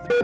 जय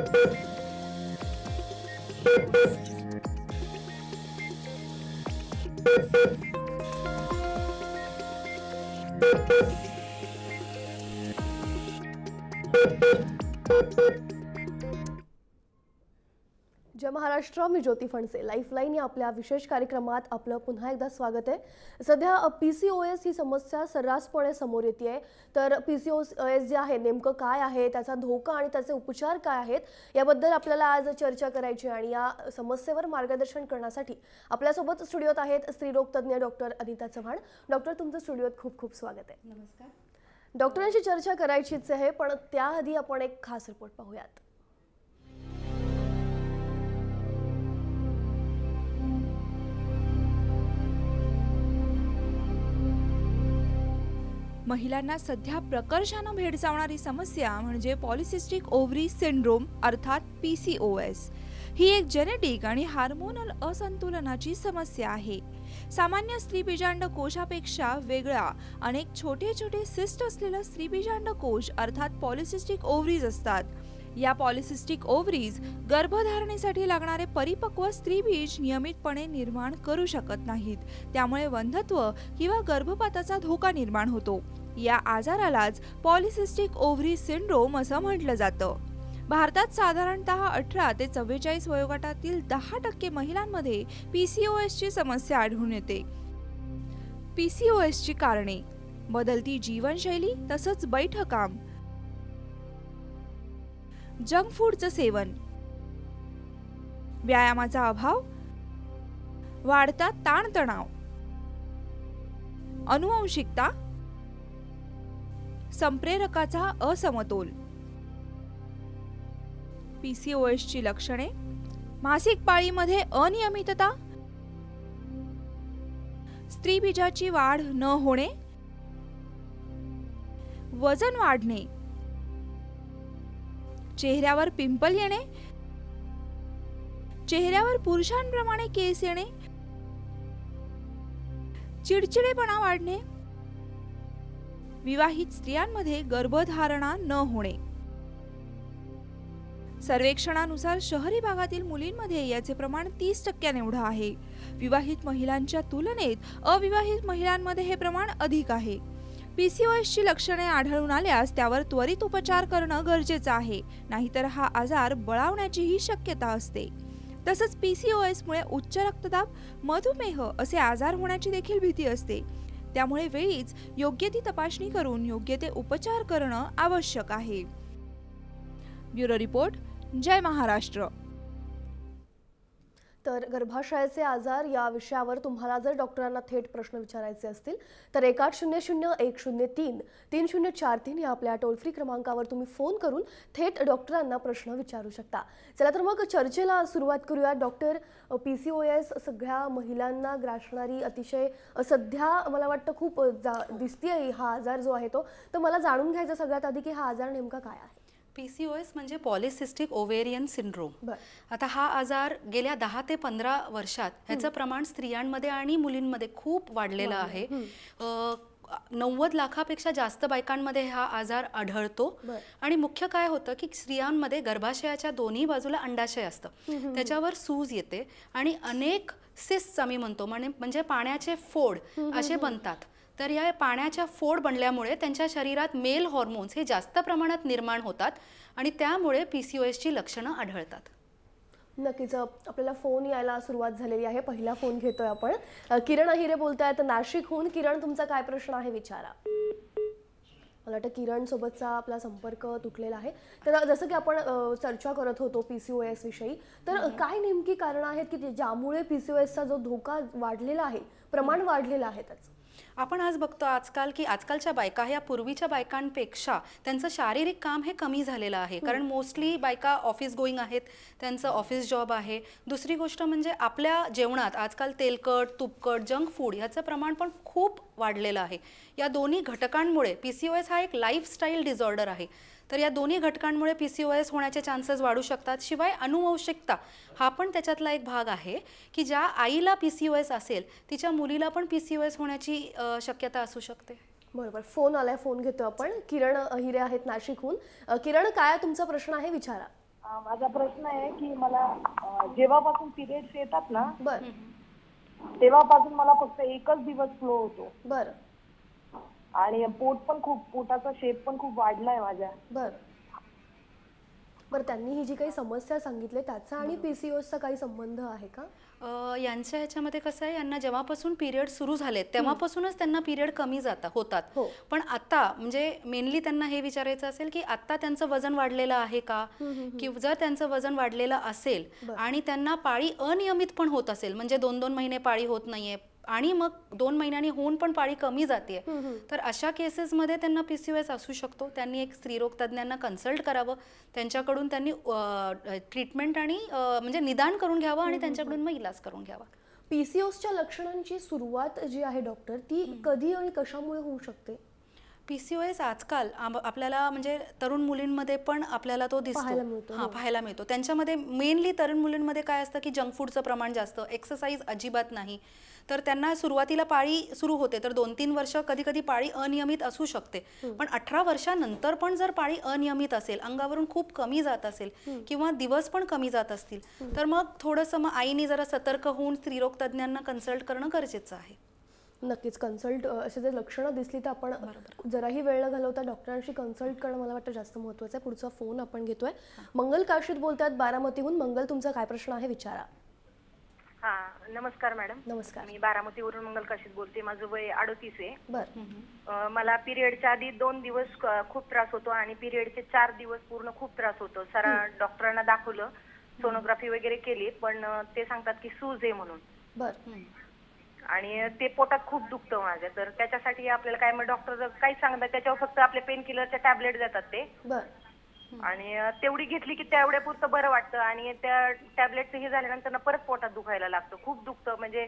महाराष्ट्र, मी ज्योती Phanse. Lifeline या आपल्या विशेष कार्यक्रमात आपलं पुन्हा एकदा स्वागत आहे. सध्या PCOS ही समस्या सर्रासपणे समोर येते. तर PCOS जे आहे नेमकं काय आहे, त्याचा धोका आणि त्याचे उपचार काय आहेत याबद्दल आपल्याला आज चर्चा करायची आणि या समस्येवर मार्गदर्शन करण्यासाठी आपल्यासोबत स्टुडिओत आहेत स्त्रीरोग तज्ञ डॉक्टर अनिता चव्हाण. डॉक्टर, तुमचं स्टुडिओत खूप खूप स्वागत आहे. नमस्कार. डॉक्टरांशी चर्चा करायचीच आहे, पण त्याआधी आपण एक खास रिपोर्ट पाहूयात. महिलांना सध्या प्रकर्षानं भेडसावणारी समस्या म्हणजे पॉलिसिस्टिक ओव्हरी सिंड्रोम अर्थात PCOS. ही एक जेनेटिक आणि हार्मोनल असंतुलनाची समस्या आहे. सामान्य स्त्रीबीजांड कोशापेक्षा वेगळा अनेक छोटे छोटे सिस्ट असलेला स्त्रीबीजांड कोश अर्थात पॉलिसिस्टिक ओव्हरीज असतात. या पॉलिसिस्टिक ओव्हरीज गर्भधारणेसाठी लागणारे परिपक्व स्त्रीबीज नियमितपणे निर्माण करू शकत नाहीत. त्यामुळे वंध्यत्व किंवा गर्भपाताचा धोका निर्माण होतो. या आजारालाच पॉलिसिस्टिक ओव्हरी सिंड्रोम असं म्हटलं जातं. भारतात साधारणतः 18 ते 44 वयोगटातील 10% महिलांमध्ये PCOS ची समस्या आढळून येते. PCOS ची कारणे: बदलती जीवनशैली तसंच बैठं काम, जंक फूडचं सेवन, व्यायामाचा अभाव, वाढता ताणतणाव, अनुवंशिकता, संप्रेरकाचा असमतोल. PCOS ची लक्षणे: मासिक पाळीमध्ये अनियमितता, स्त्रीबीजाची वाढ न होणे, वजन वाढणे, चेहऱ्यावर पिंपल येणे, चेहऱ्यावर पुरुषांप्रमाणे केस येणे, चिडचिडेपणा वाढणे, विवाहित स्त्रियांमध्ये गर्भधारणा न होणे. सर्वेक्षणानुसार शहरी भागातील मुलींमध्ये याचे प्रमाण 30% एवढं आहे. विवाहित महिलांच्या तुलनेत अविवाहित महिलांमध्ये हे प्रमाण अधिक आहे. PCOS ची लक्षणे आढळून आल्यास त्यावर त्वरित उपचार करणं गरजेचं आहे, नाहीतर हा आजार बळावण्याचीही शक्यता असते. तसंच PCOS मुळे उच्च रक्तदाब, मधुमेह असे आजार होण्याची देखील भीती असते. त्यामुळे वेळीच योग्य ती तपासणी करून योग्य ते उपचार करणं आवश्यक आहे. Bureau report. जय महाराष्ट्र. तर गर्भाशयाचे आजार या विषयावर तुम्हाला जर डॉक्टरांना थेट प्रश्न विचारायचे असतील तर 1800-103-3043 या आपल्या टोल फ्री क्रमांकावर तुम्ही फोन करून थेट डॉक्टरांना प्रश्न विचारू शकता. चला तर मग चर्चेला सुरुवात करूया. डॉक्टर, PCOS सगळ्या महिलांना ग्रासणारी अतिशय सध्या मला वाटतं खूप दिसतेय हा आजार जो आहे तो. तर मला जाणून घ्यायचं सगळ्यात आधी की हा आजार नेमका काय आहे. PCOS म्हणजे पॉलिसिस्टिक ओव्हेरियन सिंड्रोम. आता हा आजार गेल्या 10 ते 15 वर्षात ह्याचं प्रमाण स्त्रियांमध्ये आणि मुलींमध्ये खूप वाढलेलं आहे. 90 लाखापेक्षा जास्त बायकांमध्ये हा आजार आढळतो. आणि मुख्य काय होतं की स्त्रियांमध्ये गर्भाशयाच्या दोन्ही बाजूला अंडाशय असतं, त्याच्यावर सूज येते आणि अनेक सिस्ट्स आम्ही म्हणतो म्हणजे पाण्याचे फोड असे बनतात. तर या पाण्याच्या फोड बनल्यामुळे त्यांच्या शरीरात मेल हॉर्मोन्स हे जास्त प्रमाणात निर्माण होतात आणि त्यामुळे PCOS ची लक्षणं आढळतात. नक्कीच. आपल्याला फोन यायला सुरुवात झालेली आहे. पहिला फोन घेतोय आपण. किरण अहिरे बोलतायत नाशिकहून. किरण, तुमचा काय प्रश्न आहे विचारा. मला वाटतं किरण सोबतचा आपला संपर्क तुटलेला आहे. तर जसं की आपण चर्चा करत होतो PCOS विषयी, तर काय नेमकी कारणं आहेत की ज्यामुळे PCOSचा जो धोका वाढलेला आहे, प्रमाण वाढलेलं आहे त्याचं? आपण आज बघतो आजकाल की आजकालच्या बायका ह्या पूर्वीच्या बायकांपेक्षा त्यांचं शारीरिक काम हे कमी झालेलं आहे. कारण मोस्टली बायका ऑफिस गोईंग आहेत, त्यांचं ऑफिस जॉब आहे. दुसरी गोष्ट म्हणजे आपल्या जेवणात आजकाल तेलकट, तुपकट, जंक फूड ह्याचं प्रमाण पण खूप वाढलेलं आहे. या दोन्ही घटकांमुळे PCOS हा एक लाईफस्टाईल डिसऑर्डर आहे. तर या दोन्ही घटकांमुळे PCOS होण्याचे चान्सेस वाढू शकतात. शिवाय अनुवंशिकता हा पण त्याच्यातला एक भाग आहे की ज्या आईला PCOS असेल तिच्या मुलीला पण PCOS होण्याची शक्यता असू शकते. बरोबर. फोन आलाय, फोन घेतो आपण. किरण अहिरे आहेत नाशिकहून. किरण, काय तुमचा प्रश्न आहे विचारा. माझा प्रश्न आहे की मला जेव्हापासून पिरियड्स येतात ना बर तेव्हापासून मला फक्त एकच दिवस फ्लो होतो बर आणि पोटाचा शेप पण खूप वाढलाय माझ्या. बर बर त्यांनी ही जी काही समस्या सांगितली त्याचा आणि पीसीओएसचा काही संबंध आहे का? यांच्या ह्याच्यामध्ये कसं आहे, यांना जेव्हापासून पिरियड सुरू झाले तेव्हापासूनच त्यांना पिरियड कमी होतात. पण आता म्हणजे मेनली त्यांना हे विचारायचं असेल की आता त्यांचं वजन वाढलेलं आहे का, की जर त्यांचं वजन वाढलेलं असेल आणि त्यांना पाळी अनियमित पण होत असेल, म्हणजे 2-2 महिने पाळी होत नाहीये आणि मग 2 महिन्यांनी होऊन पण पाळी कमी जाते, तर अशा केसेसमध्ये त्यांना पीसीओएस असू शकतो. त्यांनी एक स्त्रीरोग तज्ज्ञांना कन्सल्ट करावं, त्यांच्याकडून त्यांनी ट्रीटमेंट आणि म्हणजे निदान करून घ्यावं आणि त्यांच्याकडून मग इलाज करून घ्यावा. पीसीओएसच्या लक्षणांची सुरुवात जी आहे डॉक्टर, ती कधी आणि कशामुळे होऊ शकते? पीसीओएस आजकाल आपल्याला म्हणजे तरुण मुलींमध्ये पण आपल्याला तो पाहायला दिसतो. मिळतो, पाहायला मिळतो. त्यांच्यामध्ये मेनली तरुण मुलींमध्ये काय असतं की जंक फूडचं प्रमाण जास्त, एक्सरसाइज अजिबात नाही, तर त्यांना सुरुवातीला पाळी सुरू होते तर 2-3 वर्ष कधी कधी पाळी अनियमित असू शकते. पण 18 वर्षानंतर पण जर पाळी अनियमित असेल, अंगावरून खूप कमी जात असेल किंवा दिवस पण कमी जात असतील, तर मग थोडंसं मग आईने जरा सतर्क होऊन स्त्रीरोग तज्ज्ञांना कन्सल्ट करणं गरजेचं आहे. नक्कीच कन्सल्ट असे जर लक्षणं दिसली तर आपण जराही वेळ न घालवता डॉक्टरांशी कन्सल्ट करणं मला वाटतं जास्त महत्त्वाचं आहे. पुढचा फोन आपण घेतोय. मंगल काशीद बोलतात बारामतीहून. मंगल, तुमचा काय प्रश्न आहे विचारा. नमस्कार मॅडम. नमस्कार. मी बारामतीवरून मंगल काशीद बोलते. माझं वय 38 आहे. बर मला पिरियडच्या आधी 2 दिवस खूप त्रास होतो आणि पिरियडचे 4 दिवस पूर्ण खूप त्रास होतो. सारा डॉक्टरांना दाखवलं, सोनोग्राफी वगैरे केली, पण ते सांगतात की सूज आहे म्हणून. बर आणि ते पोटात खूप दुखतं माझ्या, तर त्याच्यासाठी आपल्याला काय, मग डॉक्टर काही सांगतात त्याच्यावर फक्त आपले पेन किलरच्या टॅबलेट देतात ते, बर आणि तेवढी घेतली की तेवढ्यापुरतं बरं वाटतं आणि त्या टॅबलेटचं हे झाल्यानंतर परत पोटात दुखायला लागतं, खूप दुखतं, म्हणजे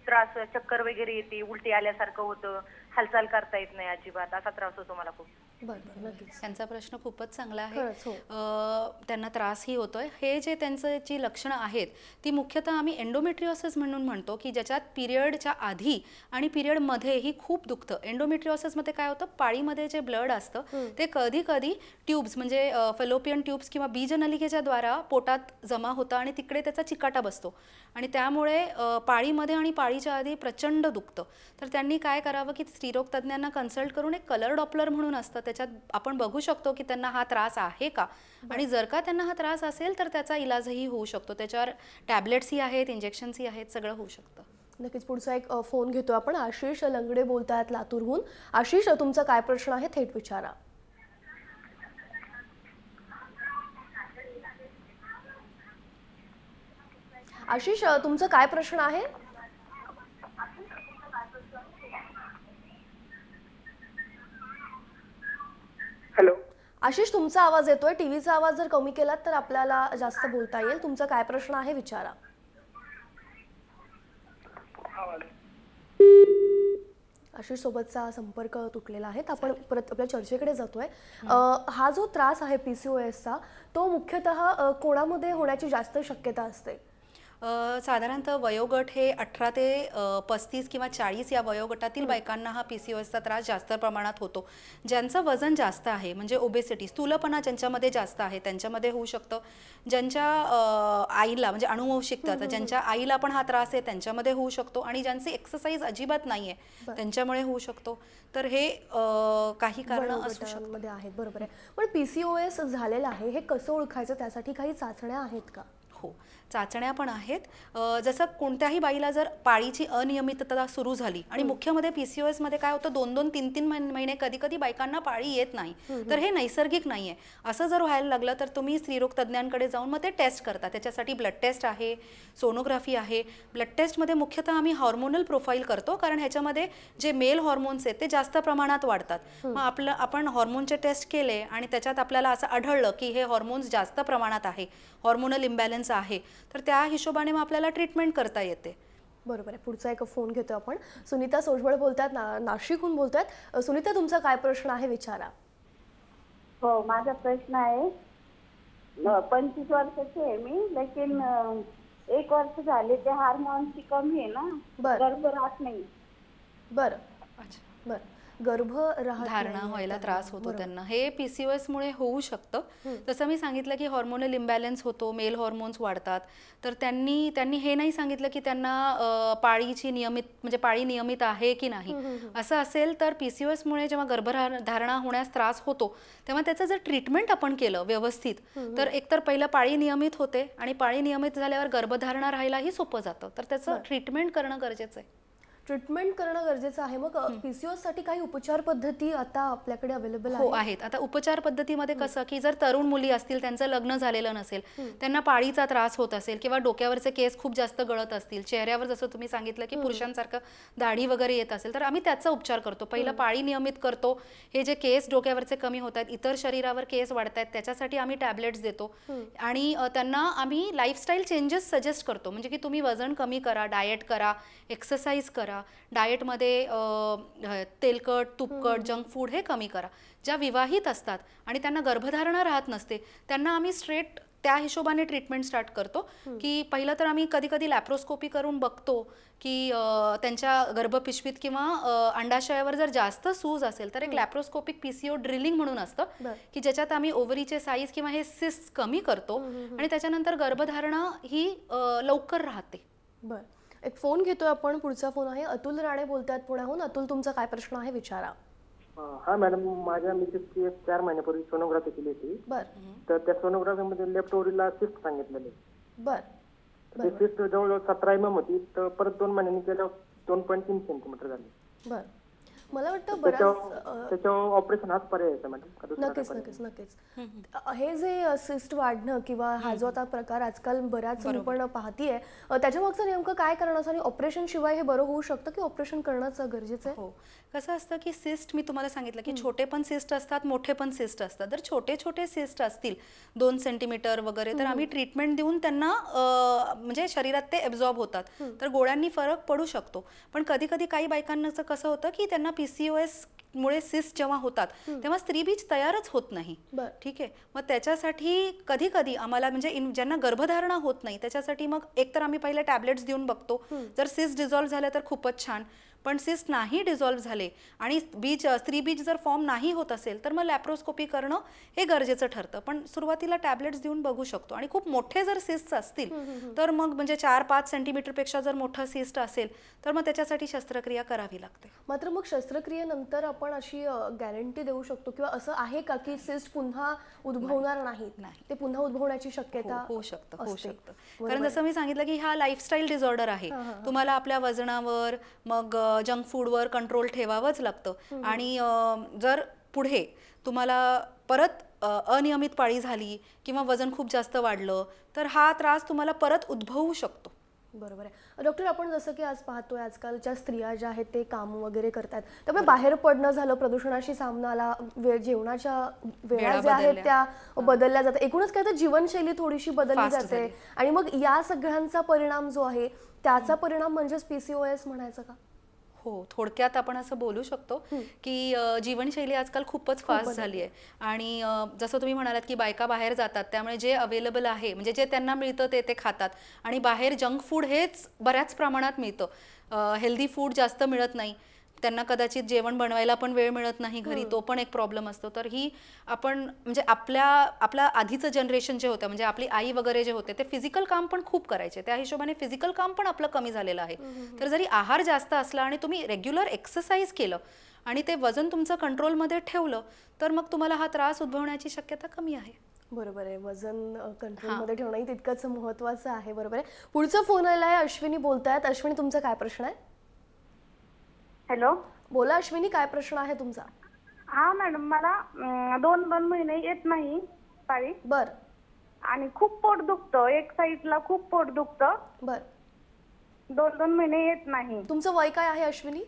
त्रास, चक्कर वगैरे येते, उलटी आल्यासारखं होतं, हालचाल करता येत नाही अजिबात, असा त्रास होतो मला खूप. नक्कीच त्यांचा प्रश्न खूपच चांगला आहे. त्यांना त्रासही होतोय. हे जे त्यांचं जी लक्षणं आहेत ती मुख्यतः आम्ही एंडोमेट्रिओसिस म्हणून म्हणतो, की ज्याच्यात पिरियडच्या आधी आणि पिरियडमध्येही खूप दुखतं. एंडोमेट्रिओसिसमध्ये काय होतं, पाळीमध्ये जे ब्लड असतं ते कधी कधी ट्यूब्स म्हणजे फेलोपियन ट्यूब्स किंवा बीजनलिकेच्या द्वारा पोटात जमा होतं आणि तिकडे त्याचा चिकाटा बसतो आणि त्यामुळे पाळीमध्ये आणि पाळीच्या आधी प्रचंड दुखतं. तर त्यांनी काय करावं की स्त्रीरोग तज्ज्ञांना कन्सल्ट करून एक कलर डॉपलर म्हणून असतं, त्याच्यात आपण बघू शकतो की त्यांना हा त्रास आहे का, आणि जर का त्यांना हा त्रास असेल तर त्याचा इलाजही होऊ शकतो. त्याच्यावर टॅबलेट्सही आहेत, इंजेक्शन्सही आहेत, सगळं होऊ शकतं. नक्कीच. पुढचा एक फोन घेतो आपण. आशिष लंगडे बोलतात लातूरहून. आशिष, तुमचा काय प्रश्न आहे थेट विचारा. आशिष, तुमचा काय प्रश्न आहे? हॅलो. आशिष, तुमचा आवाज येतोय. टीव्हीचा आवाज जर कमी केलात तर आपल्याला जास्त बोलता येईल. तुमचा काय प्रश्न आहे विचारा. आशिष सोबतचा संपर्क तुटलेला आहे. आपण परत आपल्या चर्चेकडे जातोय. हा जो त्रास आहे पीसीओएसचा, तो मुख्यतः कोणामध्ये होण्याची जास्त शक्यता असते? साधारणतः वयोगट हे 18 ते 35 किंवा 40 या वयोगटातील बायकांना हा पीसीओएसचा त्रास जास्त प्रमाणात होतो. ज्यांचं वजन जास्त आहे म्हणजे ओबेसिटी, स्थूलपणा ज्यांच्यामध्ये जास्त आहे त्यांच्यामध्ये होऊ शकतं. ज्यांच्या आईला म्हणजे अनुवंशिकता, ज्यांच्या आईला पण हा त्रास आहे त्यांच्यामध्ये होऊ शकतो, आणि ज्यांची एक्सरसाइज अजिबात नाही आहे त्यांच्यामुळे होऊ शकतो. तर हे काही कारणं असू शकतात. आहेत. बरोबर आहे. पण पीसीओएस झालेलं आहे हे कसं ओळखायचं, त्यासाठी काही चाचण्या आहेत का? हो, चाचण्या पण आहेत. जसं कोणत्याही बाईला जर पाळीची अनियमितता सुरू झाली, आणि मुख्यमध्ये पीसीओएस मध्ये काय होतं, 2-2, 3-3 महिने कधी कधी बायकांना पाळी येत नाही, तर हे नैसर्गिक नाहीये. असं जर व्हायला लागलं तर तुम्ही स्त्रीरोग तज्ज्ञांकडे जाऊन मग ते टेस्ट करता. त्याच्यासाठी ब्लड टेस्ट आहे, सोनोग्राफी आहे. ब्लड टेस्टमध्ये मुख्यतः आम्ही हॉर्मोनल प्रोफाईल करतो, कारण ह्याच्यामध्ये जे मेल हॉर्मोन्स आहेत ते जास्त प्रमाणात वाढतात. मग आपण हॉर्मोनचे टेस्ट केले आणि त्याच्यात आपल्याला असं आढळलं की हे हॉर्मोन्स जास्त प्रमाणात आहे, हॉर्मोनल इम्बॅलन्स आहे, तर त्या हिशोबाने मग आपल्याला ट्रीटमेंट करता येते. बरोबर आहे. पुढचा एक फोन घेतो आपण. सुनीता सोजबळ बोलतात, नाशिकहून बोलतात. सुनीता, तुमचा काय प्रश्न आहे विचारा. हो, माझा प्रश्न आहे, 25 वर्षाची आहे मी, लेकिन 1 वर्ष झाले ते हार्मोनची कमी आहे ना, गर्भ राहत नाही. बरं बरं. धारणा व्हायला त्रास होतो त्यांना, हे PCOS मुळे होऊ शकतं. जसं मी सांगितलं की हॉर्मोनल इम्बॅलन्स होतो, मेल हॉर्मोन्स वाढतात. तर त्यांनी हे नाही सांगितलं की त्यांना पाळीची म्हणजे पाळी नियमित आहे की नाही. असं असेल तर PCOS मुळे जेव्हा गर्भधारणा होण्यास त्रास होतो तेव्हा त्याचं जर ट्रीटमेंट आपण केलं व्यवस्थित तर एकतर पहिलं पाळी नियमित होते आणि पाळी नियमित झाल्यावर गर्भधारणा राहायलाही सोपं जातं. तर त्याचं ट्रीटमेंट करणं गरजेचं आहे. ट्रीटमेंट करणं गरजेचं आहे. मग PCOS साठी काही उपचार पद्धती आता आपल्याकडे अवेलेबल आहेत. आता उपचार पद्धतीमध्ये कसं की जर तरुण मुली असतील, त्यांचं लग्न झालेलं नसेल, त्यांना पाळीचा त्रास होत असेल किंवा डोक्यावरचे केस खूप जास्त गळत असतील, चेहऱ्यावर जसं तुम्ही सांगितलं की पुरुषांसारखं दाढी वगैरे येत असेल, तर आम्ही त्याचा उपचार करतो. पहिलं पाळी नियमित करतो. हे जे केस डोक्यावरचे कमी होत आहेत, इतर शरीरावर केस वाढत आहेत, त्याच्यासाठी आम्ही टॅबलेट्स देतो. आणि त्यांना आम्ही लाईफस्टाईल चेंजेस सजेस्ट करतो. म्हणजे की तुम्ही वजन कमी करा, डाएट करा, एक्सरसाइज करा, डाएटमध्ये तेलकट, तुपकट, जंक फूड हे कमी करा. ज्या विवाहित असतात आणि त्यांना गर्भधारणा राहत नसते त्यांना आम्ही स्ट्रेट त्या हिशोबाने ट्रीटमेंट स्टार्ट करतो. की पहिलं तर आम्ही कधी कधी लॅप्रोस्कोपी करून बघतो की त्यांच्या गर्भपिशवीत किंवा अंडाशयावर जर जास्त सूज असेल तर एक लॅप्रोस्कोपिक PCO ड्रिलिंग म्हणून असतं की ज्याच्यात आम्ही ओव्हरीचे साईज किंवा हे सिस्ट कमी करतो आणि त्याच्यानंतर गर्भधारणा ही लवकर राहते. बरं, एक फोन घेतोय आपण. पुढचा फोन आहे, अतुल राणे बोलतात पुण्याहून. अतुल, तुमचा काय प्रश्न आहे विचारा. हा मॅडम, माझ्या मिसेसची 4 महिन्यापूर्वी सोनोग्राफी केली होती. तर त्या सोनोग्राफीमध्ये लेफ्ट ओव्हरीला सिस्ट सांगितलेले. ते सिस्ट जवळजवळ 17 mm होती. तर परत 2 महिन्यांनी केल्यावर 2.3 सेंटीमीटर झाली. मला वाटतं त्याच्यावर ऑपरेशन हाच पर्याय आहे मॅडम. नक्कीच. हे जे सिस्ट वाढणं किंवा हा जो आता प्रकार आजकाल बऱ्याच मी पण पाहतीये, त्याच्या मागचं नेमकं काय कारण असं आणि ऑपरेशन शिवाय हे बरं होऊ शकतं की ऑपरेशन करणंच गरजेचं आहे? कसं असतं की सिस्ट मी तुम्हाला सांगितलं की छोटे पण सिस्ट असतात, मोठे पण सिस्ट असतात. जर छोटे छोटे सिस्ट असतील 2 सेंटीमीटर वगैरे तर आम्ही ट्रीटमेंट देऊन त्यांना म्हणजे शरीरात ते एब्झॉर्ब होतात. तर गोळ्यांनी फरक पडू शकतो. पण कधी कधी काही बायकांचं कसं होतं की त्यांना PCOS मुळे सिस्ट जेव्हा होतात तेव्हा स्त्रीबीज तयारच होत नाही. ठीक आहे, मग त्याच्यासाठी कधी कधी आम्हाला म्हणजे ज्यांना गर्भधारणा होत नाही त्याच्यासाठी मग एकतर आम्ही पहिले टॅबलेट्स देऊन बघतो. जर सिस्ट डिझॉल्व्ह झालं तर खूपच छान. पण सिस्ट नाही डिझॉल्व्ह झाले आणि स्त्रीबीज जर फॉर्म नाही होत असेल तर मग लॅप्रोस्कोपी करणं हे गरजेचं ठरतं. पण सुरुवातीला टॅबलेट्स देऊन बघू शकतो. आणि खूप मोठे जर सिस्ट असतील तर मग म्हणजे 4-5 सेंटीमीटरपेक्षा जर मोठा सिस्ट असेल तर मग त्याच्यासाठी शस्त्रक्रिया करावी लागते. मात्र मग शस्त्रक्रियेनंतर आपण अशी गॅरंटी देऊ शकतो किंवा असं आहे का की सिस्ट पुन्हा उद्भवणार नाही? ते पुन्हा उद्भवण्याची शक्यता होऊ शकतं. कारण जसं मी सांगितलं की हा लाईफस्टाईल डिसऑर्डर आहे. तुम्हाला आपल्या वजनावर मग जंक फूडवर कंट्रोल ठेवावंच लागतं. आणि जर पुढे तुम्हाला परत अनियमित पाळी झाली किंवा वजन खूप जास्त वाढलं तर हा त्रास तुम्हाला परत उद्भवू शकतो. बरोबर आहे. डॉक्टर, आपण जसं की आज पाहतोय आजकालच्या स्त्रिया ज्या आहेत ते काम वगैरे करतात, त्यामुळे बाहेर पडणं झालं, प्रदूषणाशी सामनाला जेवणाच्या वेळा ज्या आहेत त्या बदलल्या जातात, एकूणच काय तर जीवनशैली थोडीशी बदलली जाते आणि मग या सगळ्यांचा परिणाम जो आहे त्याचा परिणाम म्हणजेच PCOS म्हणायचं का? हो, थोडक्यात आपण असं बोलू शकतो की जीवनशैली आजकाल खूपच फास्ट झाली आहे. आणि जसं तुम्ही म्हणालात की बायका बाहेर जातात त्यामुळे जे अवेलेबल आहे म्हणजे जे त्यांना मिळतं ते खातात. आणि बाहेर जंक फूड हेच बऱ्याच प्रमाणात मिळतं. हेल्दी फूड जास्त मिळत नाही. त्यांना कदाचित जेवण बनवायला पण वेळ मिळत नाही घरी, तो पण एक प्रॉब्लेम असतो. तर ही आपण म्हणजे आपल्या आधीचं जनरेशन जे होतं म्हणजे आपली आई वगैरे जे होते ते फिजिकल काम पण खूप करायचे. त्या हिशोबाने फिजिकल काम पण आपलं कमी झालेलं आहे. तर जरी आहार जास्त असला आणि तुम्ही रेग्युलर एक्सरसाइज केलं आणि ते वजन तुमचं कंट्रोलमध्ये ठेवलं तर मग तुम्हाला हा त्रास उद्भवण्याची शक्यता कमी आहे. बरोबर आहे. वजन कंट्रोलमध्ये ठेवणंही तितकंच महत्त्वाचं आहे. बरोबर आहे. पुढचा फोन आला आहे, अश्विनी बोलतायत. अश्विनी, तुमचा काय प्रश्न आहे? हॅलो, बोला अश्विनी, काय प्रश्न आहे तुमचा? हा मॅडम, मला 2 महिने येत नाही पाळी. बर. आणि खूप पोट दुखतं, एक साईडला खूप पोट दुखतं. बर. 2 महिने येत नाही. तुमचं वय काय आहे अश्विनी?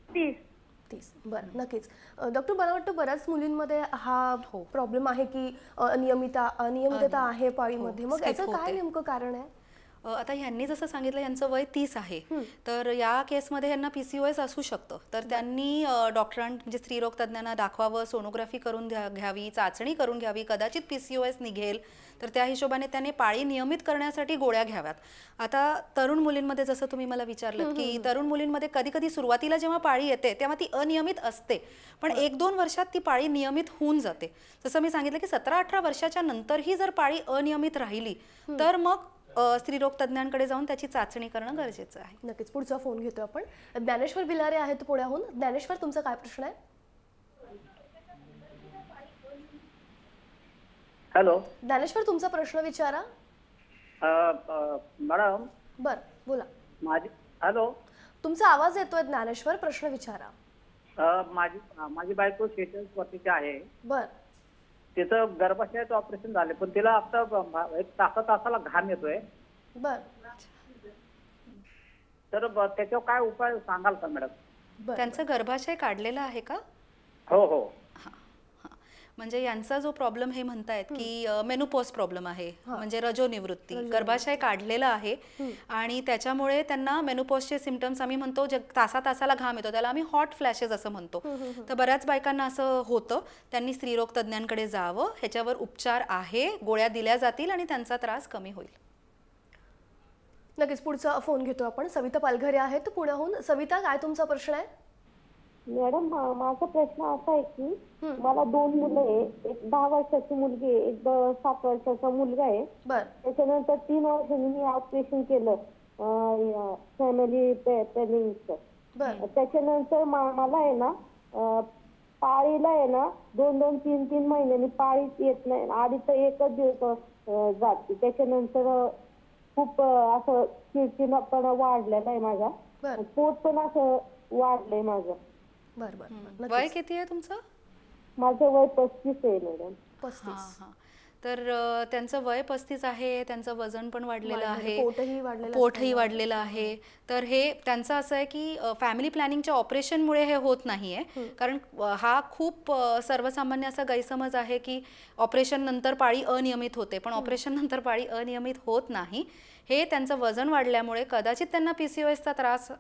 30. बरं, नक्कीच. डॉक्टर, मला वाटतं बऱ्याच मुलींमध्ये हा प्रॉब्लेम आहे की अनियमितता आहे पाळीमध्ये. मग याचं काय नेमकं कारण आहे? आता ह्यांनी जसं सांगितलं यांचं वय 30 आहे, तर या केसमध्ये यांना PCOS असू शकतं. तर त्यांनी म्हणजे स्त्रीरोग तज्ज्ञांना दाखवावं, सोनोग्राफी करून घ्यावी, चाचणी करून घ्यावी. कदाचित PCOS निघेल, तर त्या हिशोबाने त्याने पाळी नियमित करण्यासाठी गोळ्या घ्याव्यात. आता तरुण मुलींमध्ये जसं तुम्ही मला विचारलं की तरुण मुलींमध्ये कधी कधी सुरुवातीला जेव्हा पाळी येते तेव्हा ती अनियमित असते, पण 1-2 वर्षात ती पाळी नियमित होऊन जाते. जसं मी सांगितलं की 17-18 वर्षाच्या नंतरही जर पाळी अनियमित राहिली तर मग स्त्रीरोग तज्ज्ञांकडे जाऊन त्याची चाचणी करणं गरजेचं आहे. नक्कीच. पुढचा फोन घेतो आपण. ज्ञानेश्वर बिलारे आहेत पुण्याहून. ज्ञानेश्वर, तुमचा काय प्रश्न आहे? हॅलो ज्ञानेश्वर, तुमचा प्रश्न विचारा. मॅडम. बर, बोला. हॅलो, तुमचा आवाज येतोय ज्ञानेश्वर, प्रश्न विचारा. माझी बायको 46 वर्षाची आहे. बर. तिचं गर्भाशयाचं ऑपरेशन झाले, पण तिला आता 1 तासाला घाम येतोय. बर. तर त्याच्यावर काय उपाय सांगाल का मॅडम? त्यांचं गर्भाशय काढलेलं आहे का? हो हो. म्हणजे यांचा जो प्रॉब्लेम हे म्हणतायत की मेनोपॉज प्रॉब्लेम आहे, म्हणजे रजोनिवृत्ती, गर्भाशय काढलेलं आहे आणि त्याच्यामुळे त्यांना मेनोपॉजचे सिम्पटम्स आम्ही म्हणतो जे तासाला घाम येतो त्याला आम्ही हॉट फ्लॅशेस असं म्हणतो. तर बऱ्याच बायकांना असं होतं. त्यांनी स्त्रीरोग तज्ज्ञांकडे जावं, ह्याच्यावर उपचार आहे, गोळ्या दिल्या जातील आणि त्यांचा त्रास कमी होईल. नक्कीच. पुढचा फोन घेतो आपण. सविता पालघरे आहेत पुण्याहून. सविता, काय तुमचा प्रश्न आहे? मॅडम, माझा प्रश्न असा आहे की मला 2 मुलं आहे. एक 10 वर्षाची मुलगी आहे, एक 7 वर्षाचा मुलगा आहे. त्याच्यानंतर 3 वर्षांनी मी ऑपरेशन केलं फॅमिली प्लॅनिंगचं. त्याच्यानंतर मला आहे ना पाळीला आहे ना 2-2, 3-3 महिन्यांनी पाळीच येत नाही. आधी तर एकच दिवस जाते. त्याच्यानंतर खूप असं चिडचिडपणा वाढलेला आहे माझा. पोट पण असं वाढलंय माझं. वय किती आहे तुमचं? माझं वय 35 आहे मॅडम. 35. तर त्यांचं वय 35 आहे, त्यांचं वजन पण वाढलेलं आहे, पोटही वाढलेलं आहे. तर हे त्यांचं असं आहे की फॅमिली प्लॅनिंगच्या ऑपरेशनमुळे हे होत नाहीये. कारण हा खूप सर्वसामान्य असा गैरसमज आहे की ऑपरेशन नंतर पाळी अनियमित होते, पण ऑपरेशन नंतर पाळी अनियमित होत नाही. हे त्यांचं वजन वाढल्यामुळे कदाचित त्यांना PCOSचा त्रास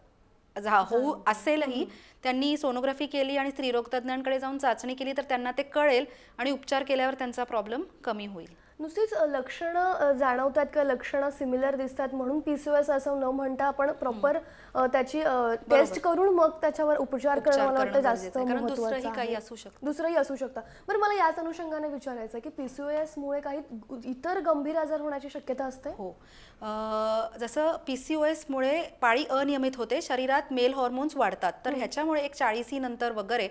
होऊ असेलही. त्यांनी सोनोग्राफी केली आणि स्त्रीरोग तज्ज्ञांकडे जाऊन चाचणी केली तर त्यांना ते कळेल आणि उपचार केल्यावर त्यांचा प्रॉब्लेम कमी होईल. नुसतीच लक्षणं जाणवतात किंवा लक्षणं सिमिलर दिसतात म्हणून PCOS असं न म्हणता आपण प्रॉपर त्याची टेस्ट करून मग त्याच्यावर उपचार करणं मला वाटतं जास्त महत्त्वाचं आहे. दुसरंही असू शकतं. बरं, मला याच अनुषंगाने विचारायचं की PCOS मुळे काही इतर गंभीर आजार होण्याची शक्यता असते? हो. जसं PCOS मुळे पाळी अनियमित होते, शरीरात मेल हॉर्मोन्स वाढतात, तर ह्याच्यामुळे एक 40 नंतर वगैरे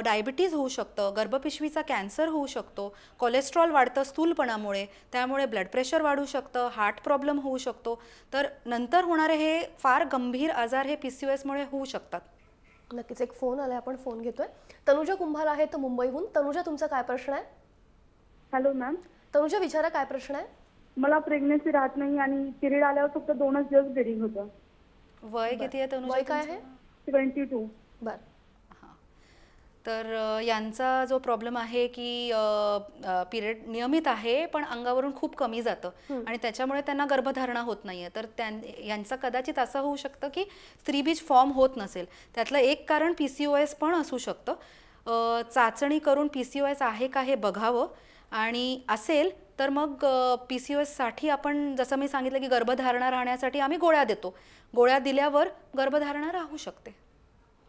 डायबिटीज होऊ शकतं, गर्भपिशवीचा कॅन्सर होऊ शकतो, कोलेस्ट्रॉल वाढतं स्थूलपणामुळे, त्यामुळे ब्लड प्रेशर वाढू शकतं, हार्ट प्रॉब्लेम होऊ शकतो. तर नंतर होणारे हे फार गंभीर आजार हे PCOS मुळे होऊ शकतात. नक्कीच. एक फोन आलाय, आपण फोन घेतोय. तनुजा कुंभार आहे तर मुंबईहून. तनुजा, तुमचा काय प्रश्न आहे? Hello ma'am. तनुजा, विचारा, काय प्रश्न आहे? मला प्रेग्नन्सी राहत नाही आणि पिरियड आल्यावर फक्त 2च दिवस ब्लिडिंग होतं. वय किती आहे तनुजा? वय काय आहे? 22. बर. तर यांचा जो प्रॉब्लेम आहे की पिरियड नियमित आहे पण अंगावरून खूप कमी जातं आणि त्याच्यामुळे त्यांना गर्भधारणा होत नाहीये. तर यांचा कदाचित असं होऊ शकतं की स्त्रीबीज फॉर्म होत नसेल. त्यातलं एक कारण PCOS पण असू शकतं. चाचणी करून PCOS आहे का हे बघावं आणि असेल तर मग PCOS साठी आपण जसं मी सांगितलं की गर्भधारणा राहण्यासाठी आम्ही गोळ्या देतो. गोळ्या दिल्यावर गर्भधारणा राहू शकते.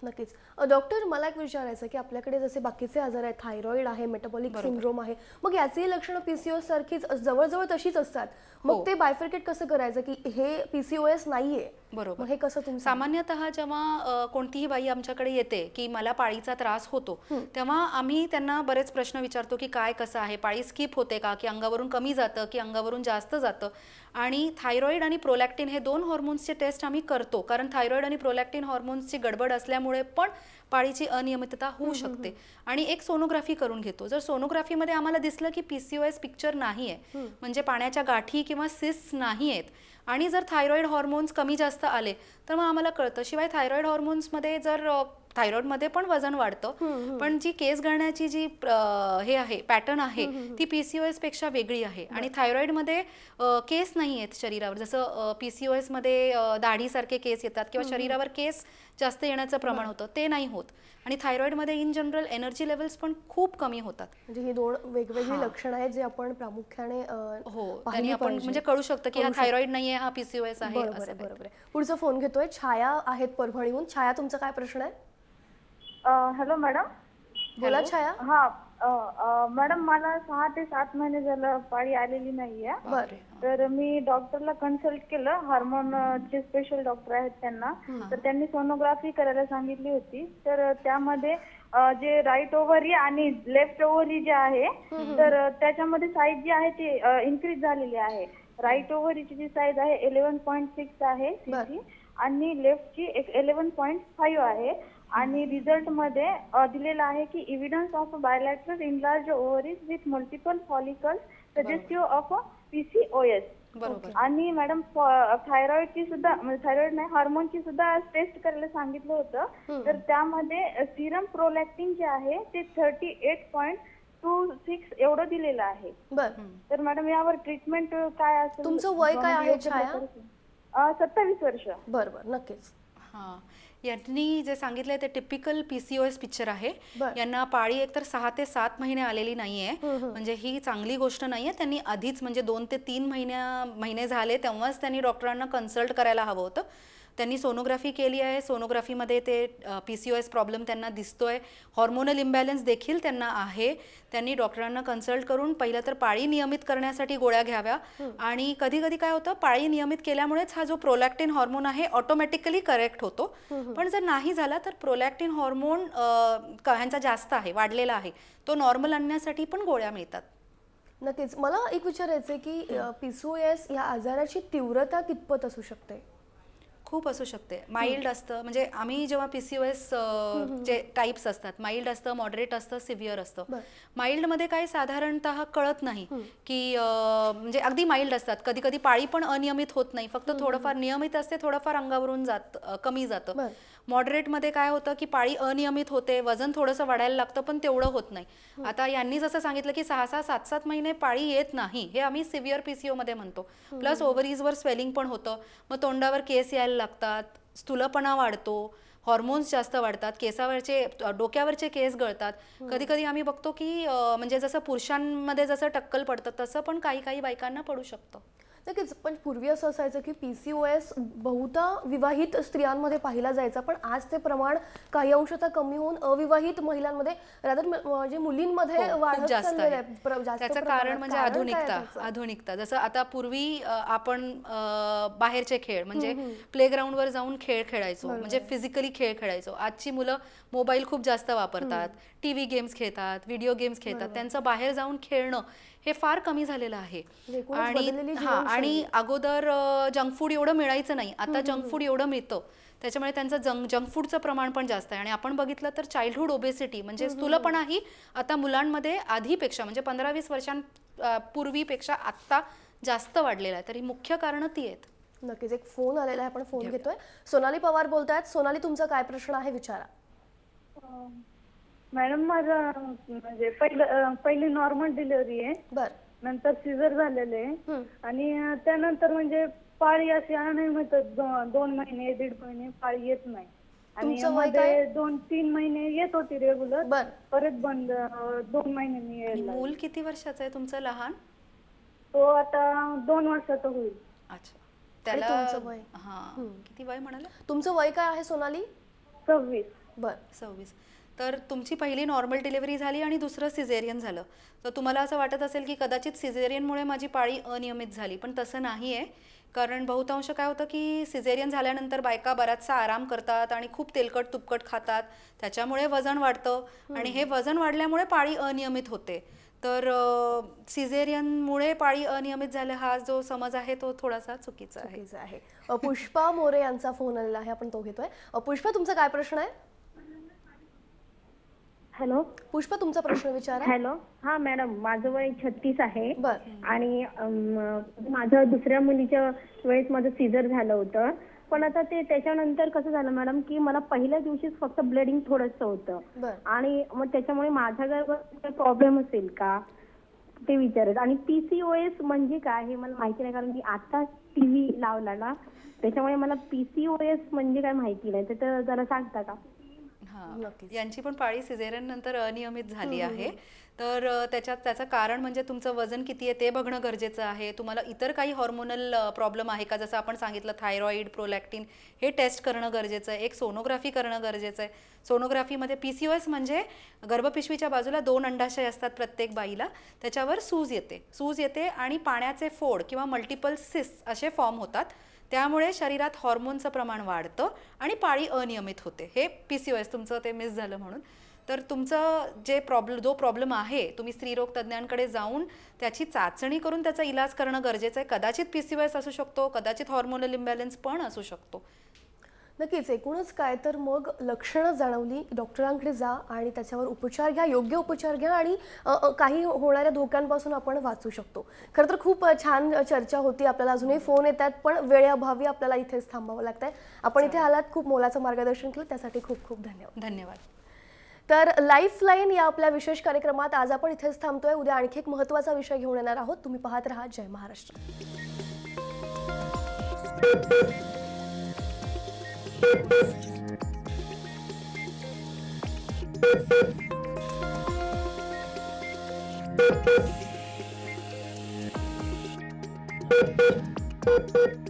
नक्कीच. डॉक्टर, मला एक विचारायचं की आपल्याकडे जसे बाकीचे आजार आहेत, थायरॉइड आहे, मेटाबॉलिक सिंड्रोम आहे, मग याची लक्षणं PCOS सारखीच जवळजवळ तशीच असतात. मग ते बायफर्केट कसं करायचं की हे PCOS नाहीये? बरोबर. हे कसं तुम्ही? सामान्यतः जेव्हा कोणतीही बाई आमच्याकडे येते की मला पाळीचा त्रास होतो तेव्हा आम्ही त्यांना बरेच प्रश्न विचारतो की काय कसं आहे, पाळी स्किप होते का, की अंगावरून कमी जातं की अंगावरून जास्त जातं. आणि थायरॉइड आणि प्रोलॅक्टिन हे 2 हॉर्मोन्सचे टेस्ट आम्ही करतो, कारण थायरॉइड आणि प्रोलॅक्टिन हॉर्मोन्सची गडबड असल्यामुळे पण पाळीची अनियमितता होऊ शकते. आणि एक सोनोग्राफी करून घेतो. जर सोनोग्राफीमध्ये आम्हाला दिसलं की PCOS पिक्चर नाहीये, म्हणजे पाण्याच्या गाठी किंवा सिस्ट नाही आहेत, आणि जर थायरॉइड हॉर्मोन्स कमी जास्त आले तर मग आम्हाला कळतं. शिवाय थायरॉइड हॉर्मोन्समध्ये जर थायरॉइडमध्ये पण वजन वाढतं, पण जी केस गळण्याची जी हे आहे पॅटर्न आहे ती PCOS पेक्षा वेगळी आहे. आणि थायरॉइडमध्ये केस नाही आहेत शरीरावर, जसं PCOS मध्ये दाढीसारखे केस येतात किंवा शरीरावर केस जास्त येण्याचं प्रमाण होतं, ते नाही होत. आणि थायरॉइडमध्ये इन जनरल एनर्जी लेवल्स पण खूप कमी होतात. म्हणजे ही दोन वेगवेगळी लक्षणं आहेत जे आपण प्रामुख्याने त्यांनी आपण म्हणजे कळू शकतं की हा थायरॉइड नाहीये, हा PCOS आहे. बरोबर. पुढचा फोन घेतोय, छाया आहेत परभणीहून. छाया, तुमचा काय प्रश्न आहे? Hello madam. बोला छाया. हा मॅडम, मला 6 ते 7 महिने झालं पाळी आलेली नाहीये. तर मी डॉक्टरला कन्सल्ट केलं, हार्मोनचे स्पेशल डॉक्टर आहेत त्यांना. तर त्यांनी सोनोग्राफी करायला सांगितली होती. तर त्यामध्ये जे राईट ओव्हरी आणि लेफ्ट ओव्हरी जे आहे तर त्याच्यामध्ये साईज जी आहे ती इन्क्रीज झालेली आहे. राईट ओव्हरीची जी साईज आहे 11.6 आहे CG आणि लेफ्टची 11.5 आहे. आणि रिझल्ट मध्ये दिलेलं आहे की evidence of bilateral enlarge ovaries with multiple follicles suggestive of PCOS. आणि मॅडम थायरॉइडची सुद्धा, थायरॉइड नाही हार्मोनची सुद्धा टेस्ट करायला सांगितलं होतं. तर त्यामध्ये सिरम प्रोलॅक्टिन जे आहे ते 38.26 एवढं दिलेलं आहे. तर मॅडम यावर ट्रीटमेंट काय असेल? तुमचं वय काय आहे छाया? 27 वर्ष. बरोबर, नक्कीच. यांनी जे सांगितलंय ते टिपिकल PCOS पिक्चर आहे. यांना पाळी एकतर 6 ते 7 महिने आलेली नाहीये, म्हणजे ही चांगली गोष्ट नाहीये. त्यांनी आधीच म्हणजे 2 ते 3 महिने झाले तेव्हाच त्यांनी डॉक्टरांना कन्सल्ट करायला हवं होतं. त्यांनी सोनोग्राफी केली आहे, सोनोग्राफीमध्ये ते PCOS प्रॉब्लेम त्यांना दिसतोय, हॉर्मोनल इम्बॅलन्स देखील त्यांना आहे. त्यांनी डॉक्टरांना कन्सल्ट करून पहिलं तर पाळी नियमित करण्यासाठी गोळ्या घ्याव्या. आणि कधी कधी काय होतं, पाळी नियमित केल्यामुळेच हा जो प्रोलॅक्टिन हॉर्मोन आहे ऑटोमॅटिकली करेक्ट होतो. पण जर नाही झाला तर प्रोलॅक्टिन हॉर्मोन ह्यांचा जास्त आहे, वाढलेला आहे, तो नॉर्मल आणण्यासाठी पण गोळ्या मिळतात. नक्कीच. मला एक विचारायचं आहे की PCOS या आजाराची तीव्रता कितपत असू शकते? खूप असू शकते. माइल्ड असतं, म्हणजे आम्ही जेव्हा PCOS चे टाइप्स असतात, माइल्ड असतं, मॉडरेट असतं, सिव्हिअर असतं. माइल्डमध्ये काय साधारणतः कळत नाही की म्हणजे अगदी माइल्ड असतात, कधी कधी पाळी पण अनियमित होत नाही, फक्त थोडंफार नियमित असते, थोडंफार अंगावरून कमी जातं. मॉडरेटमध्ये काय होतं की पाळी अनियमित होते, वजन थोडंसं वाढायला लागतं पण तेवढं होत नाही. आता यांनी जसं सांगितलं की 6-6, 7-7 महिने पाळी येत नाही, हे आम्ही सिव्हिअर PCO मध्ये म्हणतो. प्लस ओव्हरीजवर स्वेलिंग पण होतं, मग तोंडावर केस यायला लागतात, स्थूलपणा वाढतो, हॉर्मोन्स जास्त वाढतात, केसावरचे डोक्यावरचे केस गळतात. कधी कधी आम्ही बघतो की म्हणजे जसं पुरुषांमध्ये जसं टक्कल पडतं तसं पण काही बायकांना पडू शकतं. नक्कीच. पण पूर्वी असं असायचं की PCOS बहुधा विवाहित स्त्रियांमध्ये पाहिला जायचा, पण आज ते प्रमाण काही अंशतः कमी होऊन अविवाहित महिलांमध्ये म्हणजे मुलींमध्ये वाढत चाललेलं आहे. त्याचं कारण म्हणजे आधुनिकता. जसं आता पूर्वी आपण बाहेरचे खेळ म्हणजे प्लेग्राऊंडवर जाऊन खेळ खेळायचो, म्हणजे फिजिकली खेळ खेळायचो. आजची मुलं मोबाईल खूप जास्त वापरतात, TV गेम्स खेळतात, व्हिडिओ गेम्स खेळतात, त्यांचं बाहेर जाऊन खेळणं हे फार कमी झालेलं आहे. आणि अगोदर जंक फूड एवढं मिळायचं नाही, आता जंक फूड एवढं मिळतं, त्याच्यामुळे त्यांचं जंक फूडचं प्रमाण पण जास्त आहे. आणि आपण बघितलं तर चाइल्डहुड ओबेसिटी म्हणजे स्थूलपणाही आता मुलांमध्ये आधीपेक्षा म्हणजे 15-20 वर्षांपूर्वीपेक्षा आत्ता जास्त वाढलेला आहे. तर ही मुख्य कारणं ती आहेत. नक्कीच. एक फोन आलेला आहे, आपण फोन घेतोय. सोनाली पवार बोलतायत. सोनाली, तुमचा काय प्रश्न आहे विचारा. मॅडम, माझं म्हणजे पहिली नॉर्मल डिलिव्हरी आहे, नंतर सिझर झालेले आहे आणि त्यानंतर म्हणजे पाळी अशी अनियमित 2 महिने 1.5 महिने पाळी येत नाही. आणि मध्ये 2-3 महिने येत होती रेग्युलर, परत बंद 2 महिन्यांनी यायला. मूल किती वर्षाचं आहे तुमचं लहान? तो आता 2 वर्षाचा होईल. अच्छा. त्याला किती वय म्हणाले? तुमचं वय काय आहे सोनाली? 26. 26. तर तुमची पहिली नॉर्मल डिलिव्हरी झाली आणि दुसरं सिझेरियन झालं, तर तुम्हाला असं वाटत असेल की कदाचित सिझेरियनमुळे माझी पाळी अनियमित झाली, पण तसं नाही आहे. कारण बहुतांश काय होतं की सिझेरियन झाल्यानंतर बायका बराचसा आराम करतात आणि खूप तेलकट तुपकट खातात, त्याच्यामुळे वजन वाढतं आणि हे वजन वाढल्यामुळे पाळी अनियमित होते. तर सिझेरियनमुळे पाळी अनियमित झालं हा जो समज आहे तो थोडासा चुकीचा आहे. पुष्पा मोरे यांचा फोन आलेला आहे, आपण तो घेतोय. पुष्पा, तुमचा काय प्रश्न आहे? हॅलो पुष्पा, तुमचा प्रश्न विचारा. हॅलो. हा मॅडम, माझं वय 36 आहे आणि माझं दुसऱ्या मुलीच्या वेळेस माझं सीझर झालं होतं, पण आता ते त्याच्यानंतर कसं झालं मॅडम की मला पहिल्या दिवशीच फक्त ब्लिडिंग थोडंसं होतं आणि मग त्याच्यामुळे माझ्या गर्भात प्रॉब्लेम असेल का ते विचारायचं. आणि PCOS म्हणजे काय हे मला माहिती नाही, कारण की आता टीव्ही लावला ना त्याच्यामुळे मला PCOS म्हणजे काय माहिती नाही, तर जरा सांगता का? यांची पण पाळी सिझेरियन नंतर अनियमित झाली आहे, तर त्याचं कारण म्हणजे तुमचं वजन किती आहे ते बघणं गरजेचं आहे. तुम्हाला इतर काही हॉर्मोनल प्रॉब्लेम आहे का, जसं आपण सांगितलं थायरॉइड, प्रोलॅक्टिन, हे टेस्ट करणं गरजेचं आहे. एक सोनोग्राफी करणं गरजेचं आहे. सोनोग्राफीमध्ये PCOS म्हणजे गर्भपिशवीच्या बाजूला 2 अंडाशय असतात प्रत्येक बाईला, त्याच्यावर सूज येते आणि पाण्याचे फोड किंवा मल्टिपल सिस्ट असे फॉर्म होतात. त्यामुळे शरीरात हॉर्मोनचं प्रमाण वाढतं आणि पाळी अनियमित होते. हे PCOS तुमचं ते मिस झालं म्हणून. तर तुमचं जो प्रॉब्लेम आहे तुम्ही स्त्रीरोग तज्ज्ञांकडे जाऊन त्याची चाचणी करून त्याचा इलाज करणं गरजेचं आहे. कदाचित PCOS असू शकतो, कदाचित हॉर्मोनल इम्बॅलन्स पण असू शकतो. नक्कीच. एकूणच काय तर मग लक्षणं जाणवली डॉक्टरांकडे जा आणि त्याच्यावर उपचार घ्या, योग्य उपचार घ्या आणि काही होणाऱ्या धोक्यांपासून आपण वाचू शकतो. खरं तर खूप छान चर्चा होती. आपल्याला अजूनही फोन येतात पण वेळेअभावी आपल्याला इथेच थांबावं लागतंय. आपण इथे आलात, खूप मोलाचं मार्गदर्शन केलं, त्यासाठी खूप खूप धन्यवाद. तर लाईफलाईन या आपल्या विशेष कार्यक्रमात आज आपण इथेच थांबतोय. उद्या आणखी एक महत्त्वाचा विषय घेऊन येणार आहोत. तुम्ही पाहत राहा जय महाराष्ट्र. Thank you.